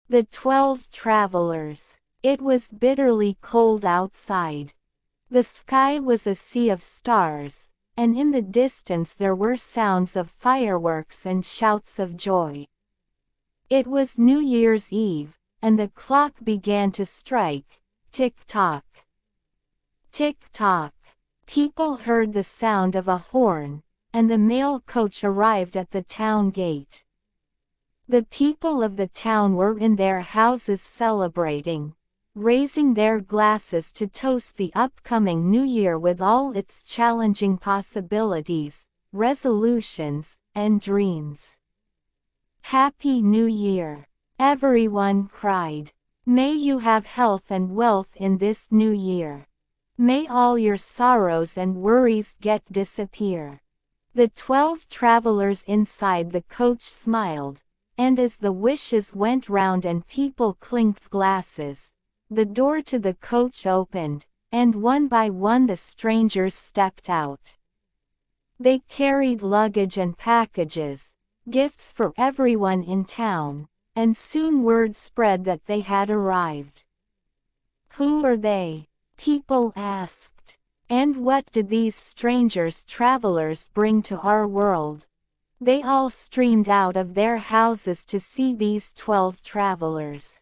The 12 Travelers. It was bitterly cold outside. The sky was a sea of stars, and in the distance there were sounds of fireworks and shouts of joy. It was New Year's Eve, and the clock began to strike, tick-tock. Tick-tock. People heard the sound of a horn, and the mail coach arrived at the town gate. The people of the town were in their houses celebrating, raising their glasses to toast the upcoming new year with all its challenging possibilities, resolutions, and dreams. Happy New Year! Everyone cried. May you have health and wealth in this new year. May all your sorrows and worries disappear. The 12 travelers inside the coach smiled, and as the wishes went round and people clinked glasses, the door to the coach opened, and one by one the strangers stepped out. They carried luggage and packages, gifts for everyone in town, and soon word spread that they had arrived. Who are they? People asked. And what did these strangers travelers bring to our world? They all streamed out of their houses to see these 12 travelers.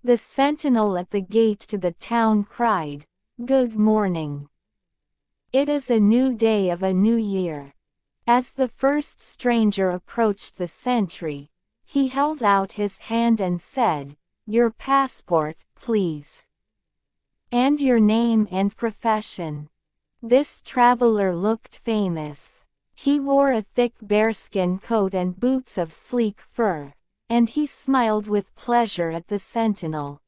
The sentinel at the gate to the town cried, "Good morning. It is a new day of a new year." As the first stranger approached the sentry, he held out his hand and said, "Your passport, please. And your name and profession." This traveler looked famous. He wore a thick bearskin coat and boots of sleek fur, and he smiled with pleasure at the sentinel.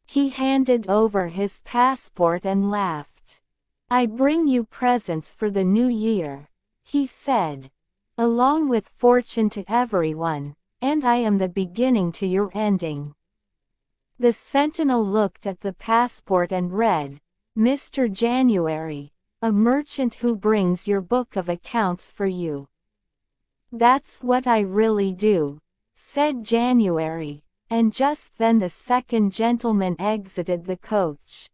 He handed over his passport and laughed. "I bring you presents for the new year," he said, "along with fortune to everyone, and I am the beginning to your ending." The sentinel looked at the passport and read, "Mr. January, a merchant who brings your book of accounts for you." "That's what I really do," said January, and just then the second gentleman exited the coach.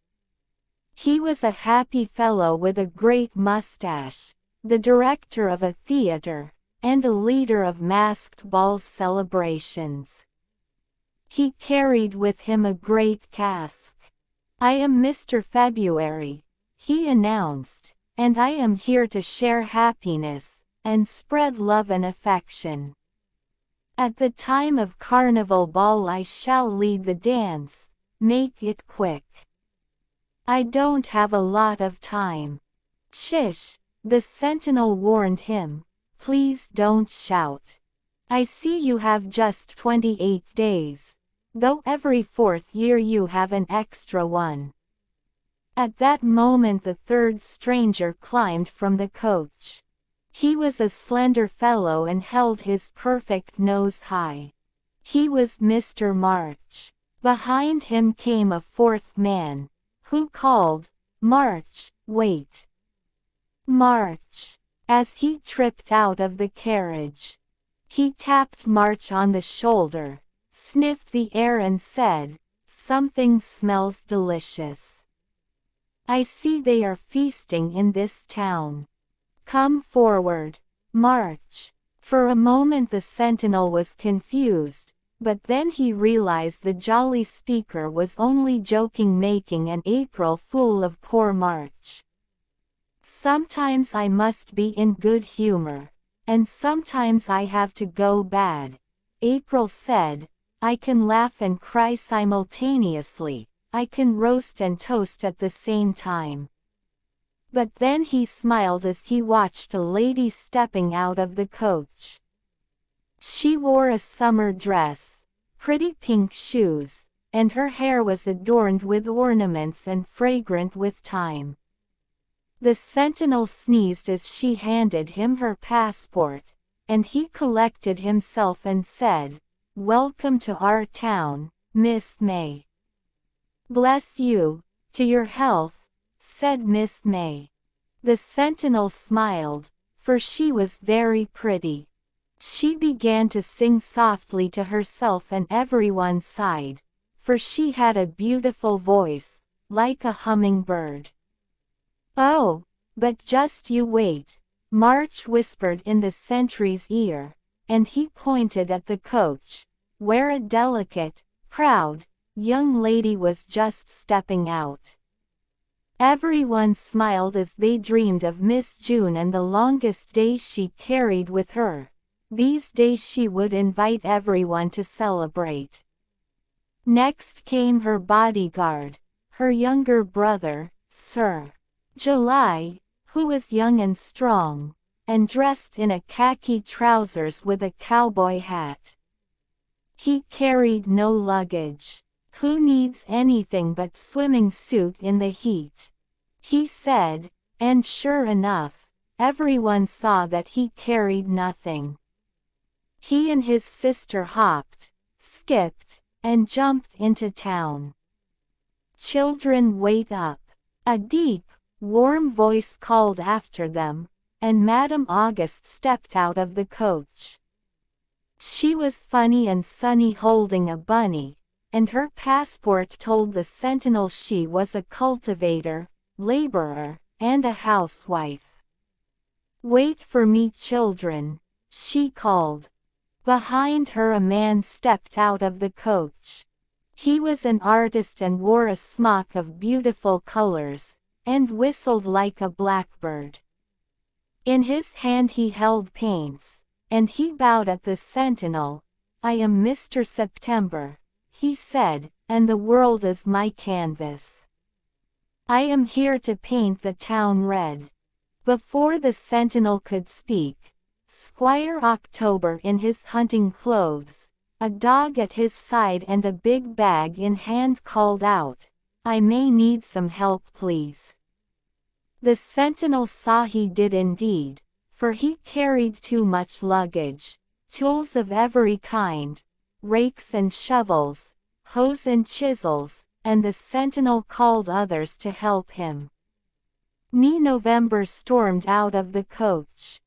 He was a happy fellow with a great mustache, the director of a theater, and a leader of masked ball celebrations. He carried with him a great cask. "I am Mr. February," he announced, "and I am here to share happiness, and spread love and affection. At the time of carnival ball I shall lead the dance, make it quick. I don't have a lot of time." "Shish," the sentinel warned him, "please don't shout. I see you have just 28 days, though every 4th year you have an extra one." At that moment the third stranger climbed from the coach. He was a slender fellow and held his perfect nose high. He was Mr. March. Behind him came a fourth man, who called, "March, wait. March." As he tripped out of the carriage, he tapped March on the shoulder, sniffed the air and said, "Something smells delicious. I see they are feasting in this town. Come forward, March." For a moment the sentinel was confused, but then he realized the jolly speaker was only joking, making an April fool of poor March. "Sometimes I must be in good humor, and sometimes I have to go bad," April said. "I can laugh and cry simultaneously. I can roast and toast at the same time." But then he smiled as he watched a lady stepping out of the coach. She wore a summer dress, pretty pink shoes, and her hair was adorned with ornaments and fragrant with thyme. The sentinel sneezed as she handed him her passport, and he collected himself and said, "Welcome to our town, Miss May." "Bless you, to your health," said Miss May. The sentinel smiled, for she was very pretty. She began to sing softly to herself and everyone sighed, for she had a beautiful voice, like a hummingbird. "Oh, but just you wait," March whispered in the sentry's ear, and he pointed at the coach, where a delicate, proud, young lady was just stepping out. Everyone smiled as they dreamed of Miss June and the longest days she carried with her. These days she would invite everyone to celebrate. Next came her bodyguard, her younger brother, Sir July, who was young and strong, and dressed in a khaki trousers with a cowboy hat. He carried no luggage. "Who needs anything but swimming suit in the heat?" he said, and sure enough, everyone saw that he carried nothing. He and his sister hopped, skipped, and jumped into town. "Children, wait up!" A deep, warm voice called after them, and Madame Auguste stepped out of the coach. She was funny and sunny, holding a bunny, and her passport told the Sentinel she was a cultivator, laborer, and a housewife. "Wait for me, children," she called. Behind her a man stepped out of the coach. He was an artist and wore a smock of beautiful colors, and whistled like a blackbird. In his hand he held paints, and he bowed at the Sentinel. "I am Mr. September," he said, "and the world is my canvas. I am here to paint the town red." Before the Sentinel could speak, Squire October, in his hunting clothes, a dog at his side and a big bag in hand, called out, "I may need some help, please." The Sentinel saw he did indeed, for he carried too much luggage, tools of every kind, rakes and shovels, hoes and chisels, and the Sentinel called others to help him. November stormed out of the coach.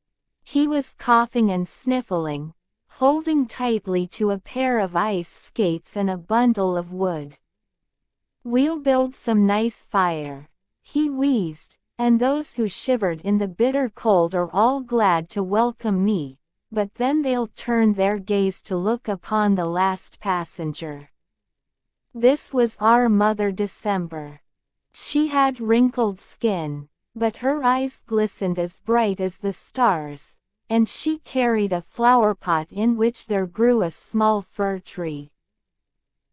He was coughing and sniffling, holding tightly to a pair of ice skates and a bundle of wood. "We'll build some nice fire," he wheezed, "and those who shivered in the bitter cold are all glad to welcome me, but then they'll turn their gaze to look upon the last passenger." This was our Mother December. She had wrinkled skin, but her eyes glistened as bright as the stars, and she carried a flower pot in which there grew a small fir tree.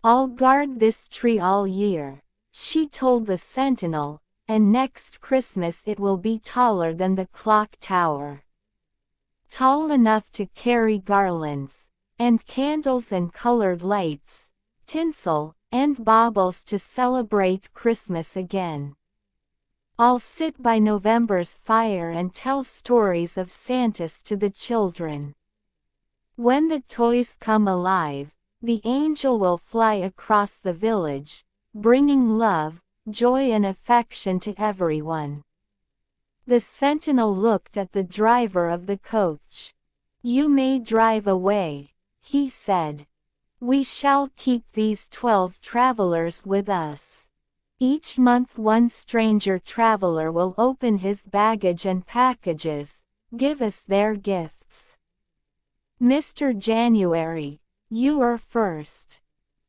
"I'll guard this tree all year," she told the Sentinel, "and next Christmas it will be taller than the clock tower. Tall enough to carry garlands, and candles and colored lights, tinsel, and baubles to celebrate Christmas again. I'll sit by November's fire and tell stories of Santas to the children. When the toys come alive, the angel will fly across the village, bringing love, joy and affection to everyone." The Sentinel looked at the driver of the coach. "You may drive away," he said. "We shall keep these 12 travelers with us. Each month one stranger traveler will open his baggage and packages, give us their gifts. Mr. January, you are first."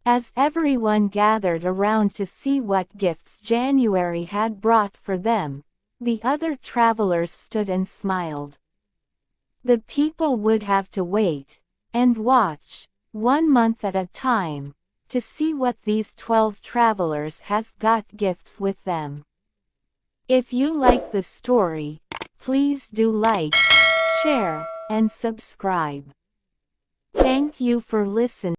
As everyone gathered around to see what gifts January had brought for them, the other travelers stood and smiled. The people would have to wait, and watch, 1 month at a time, to see what these 12 travelers has got gifts with them. If you like the story, please do like, share, and subscribe. Thank you for listening.